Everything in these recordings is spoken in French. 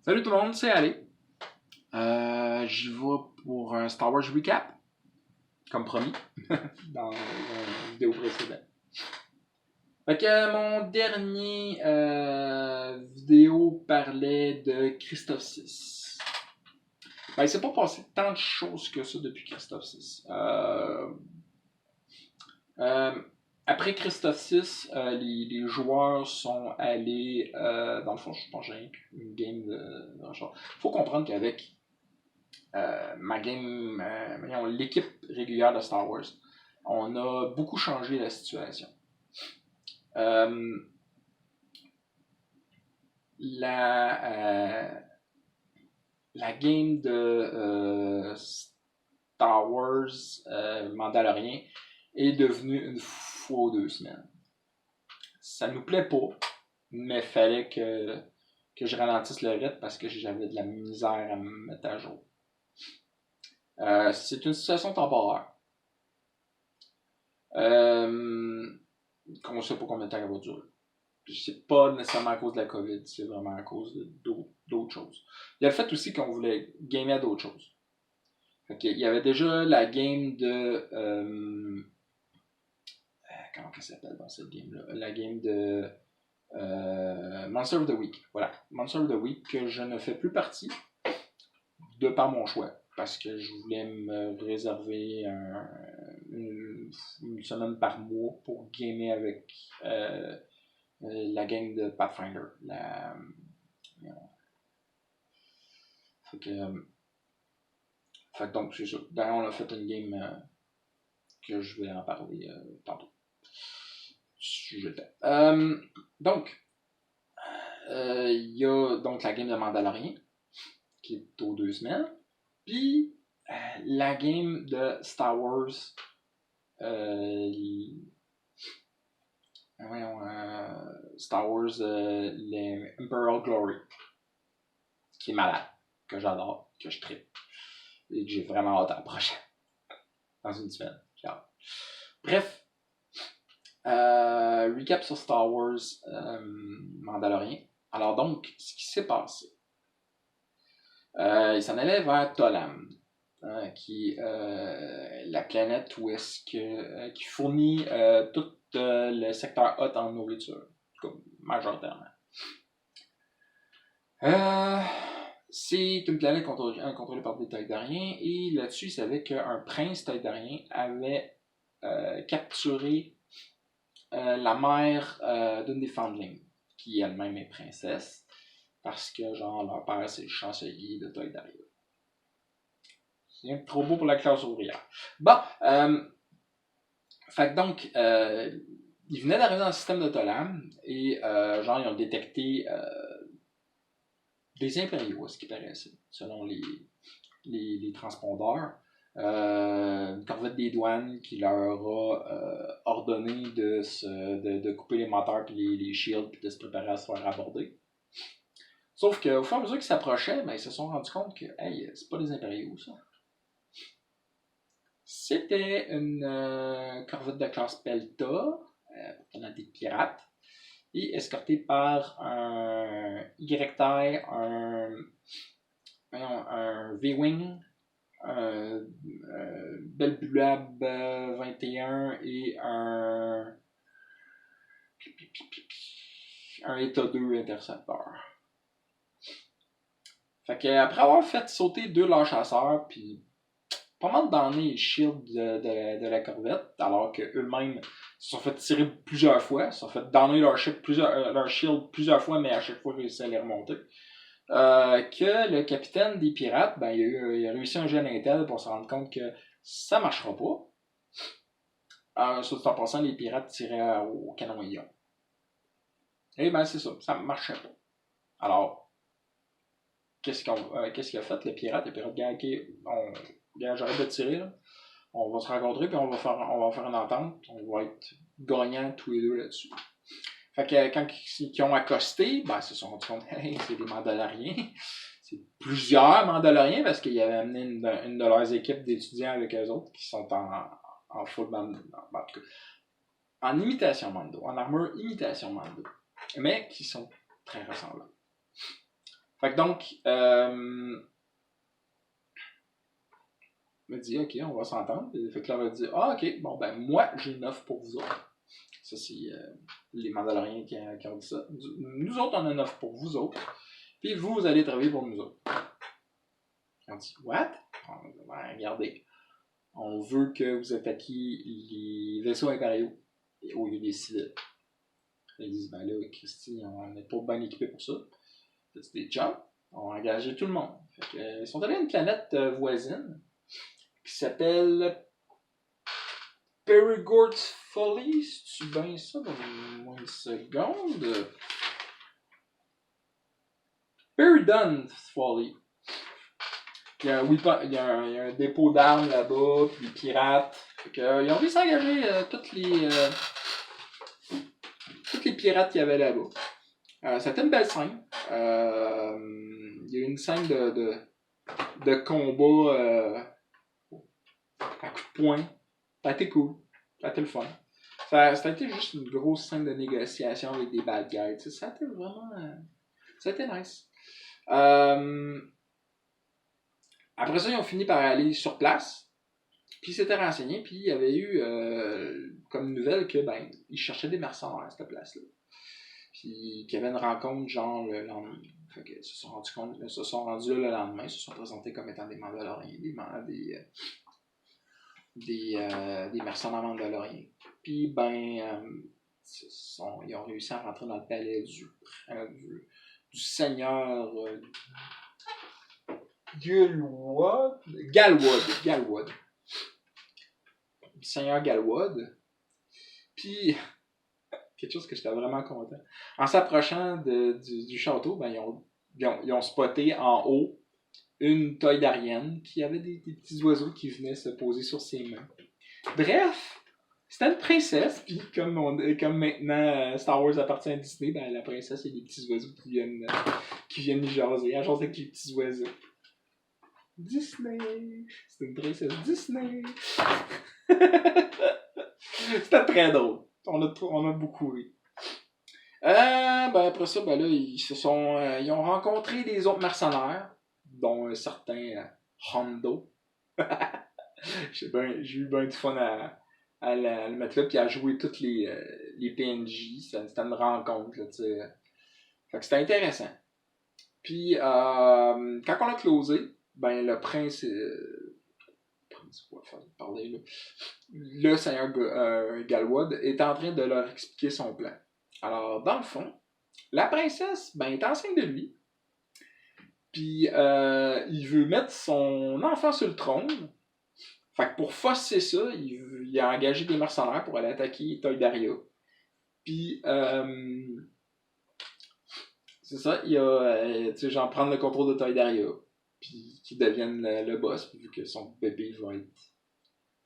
Salut tout le monde, c'est Ali. J'y vais pour un Star Wars recap, comme promis, dans une vidéo précédente. Fait que mon dernier vidéo parlait de Christophe 6. Ben, il s'est pas passé tant de choses que ça depuis Christophe 6. Après Christophe 6, les joueurs sont allés, dans le fond, je pense que j'ai une game de recharge. Faut comprendre qu'avec ma game, l'équipe régulière de Star Wars, on a beaucoup changé la situation. La game de Star Wars Mandalorian est devenue une fois ou 2 semaines. Ça nous plaît pas, mais il fallait que je ralentisse le rythme parce que j'avais de la misère à me mettre à jour. C'est une situation temporaire. Qu'on ne sait pas combien de temps elle va durer. C'est pas nécessairement à cause de la COVID, c'est vraiment à cause d'autres choses. Il y a le fait aussi qu'on voulait gamer à d'autres choses. Il y avait déjà la game de. Comment ça s'appelle dans cette game-là? La game de Monster of the Week. Voilà. Monster of the Week que je ne fais plus partie de par mon choix. Parce que je voulais me réserver une semaine par mois pour gamer avec la game de Pathfinder. Fait que donc, c'est ça. D'ailleurs, on a fait une game que je vais en parler tantôt. Donc, il y a donc la game de Mandalorian, qui est aux 2 semaines. Puis, la game de Star Wars, Star Wars, les Imperial Glory, qui est malade, que j'adore, que je tripe, et que j'ai vraiment hâte à la prochaine, dans une semaine. Bref, recap sur Star Wars Mandalorian. Alors donc, ce qui s'est passé, il s'en allait vers Tolam, qui est la planète où est-ce que qui fournit tout le secteur hot en nourriture, comme majoritairement. C'est une planète contrôlée par des Toydariens, et là-dessus, il savait qu'un prince Toydarien avait capturé la mère d'une des Foundlings, qui elle-même est princesse, parce que genre leur père c'est le chancelier de Toydaria. C'est trop beau pour la classe ouvrière. Bon, fait que donc, ils venaient d'arriver dans le système de Tolam, et genre ils ont détecté des impériaux, à ce qui paraissait, selon les transpondeurs. Une corvette des douanes qui leur a ordonné de couper les moteurs puis les shields puis de se préparer à se faire aborder. Sauf qu'au fur et à mesure qu'ils s'approchaient, ben, ils se sont rendus compte que hey, c'est pas des impériaux ça. C'était une corvette de classe Pelta, appartenant à des pirates, et escortée par un Y-Tie, un V-Wing, un Belbulab 21 et un Eta 2 intercepteur. Fait que après avoir fait sauter 2 leurs chasseurs, puis pas mal donner le shield de la corvette, alors qu'eux-mêmes se sont fait tirer plusieurs fois, se sont fait donner leur shield plusieurs fois, mais à chaque fois réussi à les remonter. Que le capitaine des pirates, ben, il a réussi un jeu d'intel pour se rendre compte que ça marchera pas. Surtout en passant, les pirates tiraient au canon ion. Et ben c'est ça marchait pas. Alors, qu'est-ce qu'il a fait, le pirate? Le pirate, j'arrête de tirer, là. On va se rencontrer, puis on va faire une entente, on va être gagnants tous les deux là-dessus. Fait que quand ils ont accosté, ben, ils se sont rendus compte, hey, c'est des Mandaloriens. C'est plusieurs Mandaloriens, parce qu'ils avaient amené une de leurs équipes d'étudiants avec eux autres, qui sont en full Mando, en tout cas, en imitation Mando, en armure imitation Mando, mais qui sont très ressemblants. Fait que donc, me dit, OK, on va s'entendre. Fait que là, on va dire, ah, OK, bon, ben, moi, j'ai une offre pour vous autres. Ça, c'est les Mandaloriens qui ont dit ça. Nous autres, on a une offre pour vous autres. Puis vous allez travailler pour nous autres. On dit, what? Ben, regardez, on veut que vous attaquiez les vaisseaux impériaux au lieu des civils. Ils disent, ben là, Christy, on n'est pas bien équipé pour ça. C'est des jumps. On a engagé tout le monde. Fait que, ils sont allés à une planète voisine qui s'appelle Perigord's Folly. C'est-tu bien ça? Donne-moi une seconde. Peridon's Folly. Il y a un dépôt d'armes là-bas, puis des pirates. Fait que, ils ont réussi à engager tous les pirates qu'il y avait là-bas. C'était une belle scène. Il y a eu une scène de combat à coups de poing. Ça a été cool. Ça a été le fun. Ça a été juste une grosse scène de négociation avec des bad guys. T'sais, ça a été vraiment... ça a été nice. Après ça, ils ont fini par aller sur place. Puis ils s'étaient renseignés. Puis il y avait eu comme nouvelle que ben ils cherchaient des mercenaires à cette place-là. Puis qu'il y avait une rencontre genre le lendemain. Fait que se sont rendus là le lendemain. Se sont présentés comme étant des Mandaloriens. Des mercenaires mandaloriens. Puis, ben, ils ont réussi à rentrer dans le palais du seigneur Galwood. Du seigneur Galwood. Puis, quelque chose que j'étais vraiment content. En s'approchant du château, ben, ils ont spoté en haut une Toydarienne qui avait des petits oiseaux qui venaient se poser sur ses mains. Bref, c'était une princesse, puis comme maintenant Star Wars appartient à Disney, ben la princesse, il y a des petits oiseaux qui viennent jaser. Elle jase avec les petits oiseaux. Disney! C'est une princesse Disney! C'était très drôle. On a beaucoup ri. Ben après ça, ben là, ils ont rencontré des autres mercenaires, dont un certain Hondo. J'ai eu bien du fun à le mettre là, puis à jouer toutes les PNJ. C'était une rencontre, là, tu sais. Fait que c'était intéressant. Puis, quand on a closé, ben, le prince parler, là. Le seigneur Galwood est en train de leur expliquer son plan. Alors, dans le fond, la princesse, ben, est enceinte de lui. Puis, il veut mettre son enfant sur le trône. Fait que pour forcer ça, il a engagé des mercenaires pour aller attaquer Toydaria. Puis, c'est ça, il a, tu sais, genre prendre le contrôle de Toydaria. Puis qu'il devienne le boss, vu que son bébé ça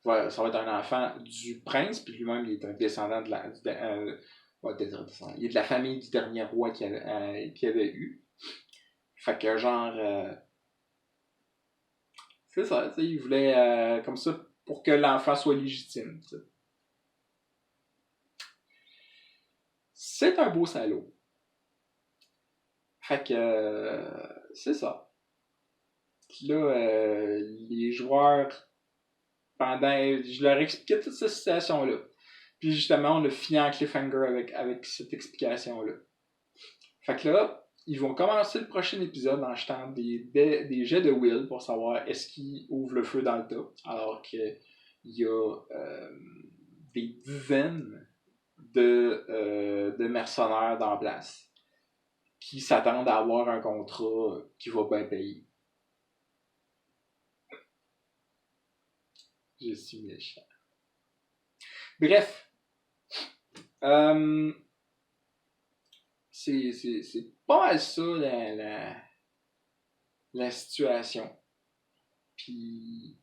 va être un enfant du prince, puis lui-même, il est un descendant il est de la famille du dernier roi qu'il avait eu. Fait que genre... c'est ça, tu sais, il voulait comme ça pour que l'enfant soit légitime. T'sais. C'est un beau salaud. Fait que c'est ça. Puis là, les joueurs, je leur expliquais toute cette situation-là. Puis justement, on a fini en cliffhanger avec cette explication-là. Fait que là, ils vont commencer le prochain épisode en jetant des jets de will pour savoir est-ce qu'ils ouvrent le feu dans le tas. Alors qu'il y a des dizaines de mercenaires dans la place qui s'attendent à avoir un contrat qui va bien payer. Je suis méchant. Bref. C'est pas mal ça la situation. Puis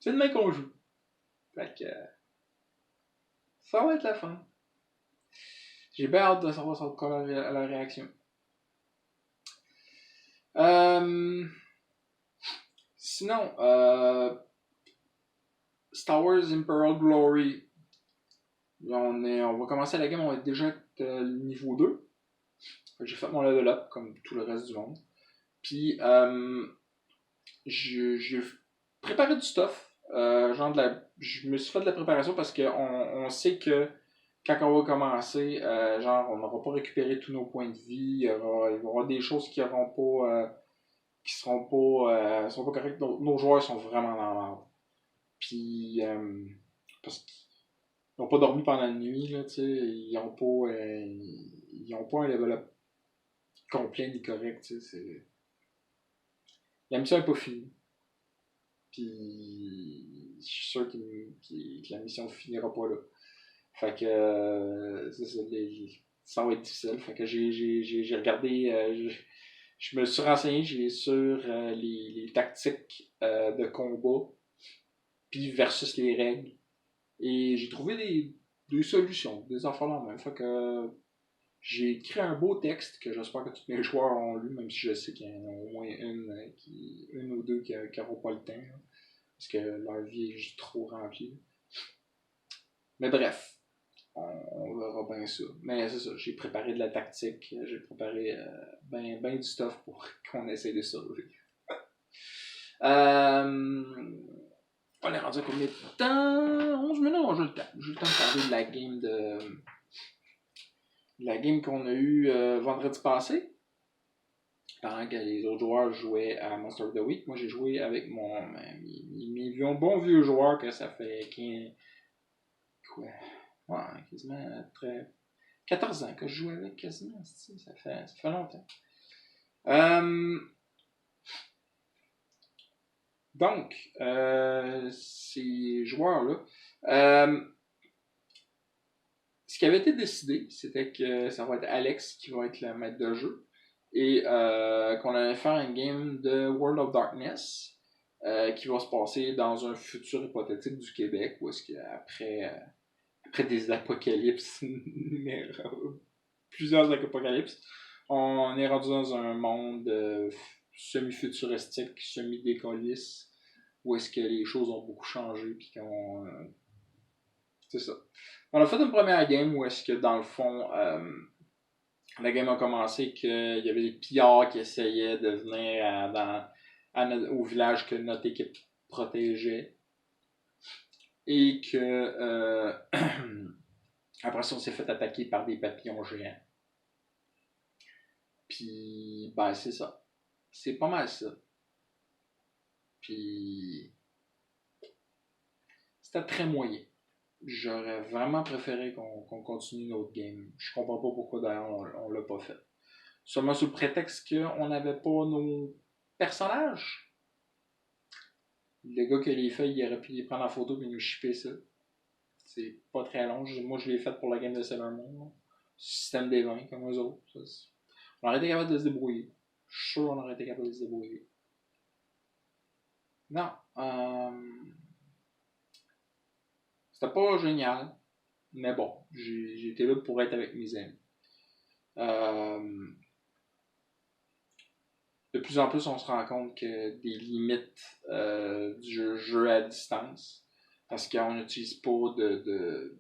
c'est demain qu'on joue. Fait que ça va être la fin. J'ai bien hâte de savoir sur quoi la réaction. Sinon, Star Wars Imperial Glory. On va commencer la game, on va être déjà niveau 2. J'ai fait mon level up comme tout le reste du monde. Puis, j'ai préparé du stuff. Je me suis fait de la préparation parce qu'on sait que quand on va commencer, on n'aura pas récupéré tous nos points de vie. Il y aura des choses qui auront pas, qui seront pas correctes. Nos joueurs sont vraiment dans la merde. Puis, parce qu'ils n'ont pas dormi pendant la nuit, là, tu sais, ils n'ont pas un level up complet ni correct, tu sais. La mission n'est pas finie. Puis, je suis sûr que la mission finira pas là. Fait que, c'est ça, ça va être difficile. Fait que j'ai regardé, je me suis renseigné sur les tactiques de combat, puis versus les règles. Et j'ai trouvé des solutions, des affaires là même. Fait que j'ai écrit un beau texte que j'espère que tous mes joueurs ont lu, même si je sais qu'il y en a au moins une ou deux qui n'auront pas le temps. Là, parce que leur vie est juste trop remplie. Mais bref, on verra bien ça. Mais c'est ça, j'ai préparé de la tactique, j'ai préparé ben du stuff pour qu'on essaie de survivre. On est rendu à combien de temps? 11 minutes, j'ai le temps. J'ai le temps de parler de la game qu'on a eue vendredi passé. Pendant que les autres joueurs jouaient à Monster of the Week. Moi, j'ai joué avec mes bons vieux joueurs que ça fait 15... Quoi? Ouais, quasiment 14 ans que je joue avec, quasiment. Ça fait longtemps. Donc, ces joueurs-là, ce qui avait été décidé, c'était que ça va être Alex qui va être le maître de jeu et qu'on allait faire un game de World of Darkness qui va se passer dans un futur hypothétique du Québec où est-ce qu'après des apocalypses, plusieurs apocalypses, on est rendu dans un monde semi-futuristique, semi-décolliste, où est-ce que les choses ont beaucoup changé, puis qu'on... c'est ça. On a fait une première game où est-ce que, dans le fond, la game a commencé qu'il y avait des pillards qui essayaient de venir au village que notre équipe protégeait. Et que... après ça, on s'est fait attaquer par des papillons géants. Puis, ben, c'est ça. C'est pas mal ça. Puis, c'était très moyen. J'aurais vraiment préféré qu'on continue notre game. Je comprends pas pourquoi d'ailleurs on l'a pas fait. Seulement sous le prétexte qu'on n'avait pas nos personnages. Le gars qui les fait, il aurait pu les prendre en photo et nous shipper ça. C'est pas très long. Moi, je l'ai fait pour la game de Sailor Moon. Système des 20 comme eux autres. On aurait été capable de se débrouiller. Je suis sûr qu'on aurait été capable de se débrouiller. Non. C'était pas génial. Mais bon, j'ai été là pour être avec mes amis. De plus en plus, on se rend compte que des limites du jeu à distance. Parce qu'on n'utilise pas de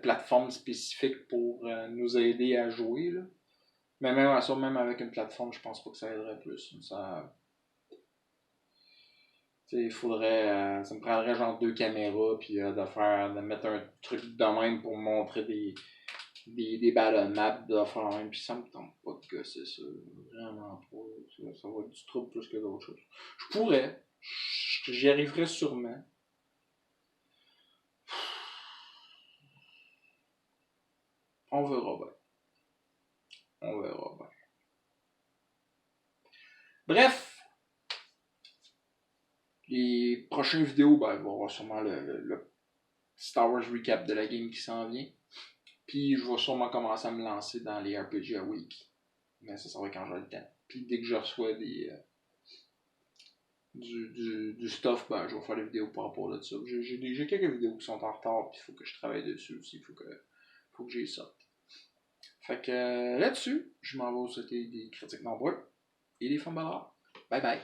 plateforme spécifique pour nous aider à jouer. Là. Mais même à ça, même avec une plateforme, je pense pas que ça aiderait plus. Il faudrait. Ça me prendrait genre 2 caméras puis de mettre un truc de même pour montrer des battle maps de faire même. Puis ça me tente pas de gosser ça. Vraiment pas. Ça va être du trouble plus que d'autres choses. Je pourrais. J'y arriverais sûrement. On verra bien. On verra bien. Bref. Les prochaines vidéos, ben, il va y avoir sûrement le Star Wars recap de la game qui s'en vient. Puis je vais sûrement commencer à me lancer dans les RPG a Week. Mais ça va être quand j'ai le temps. Puis dès que je reçois du stuff, ben je vais faire des vidéos par rapport à ça. J'ai quelques vidéos qui sont en retard, puis il faut que je travaille dessus aussi. Il faut que j'y sorte. Fait que là-dessus, je m'en vais souhaiter des critiques nombreux et des fun ballards. Bye bye.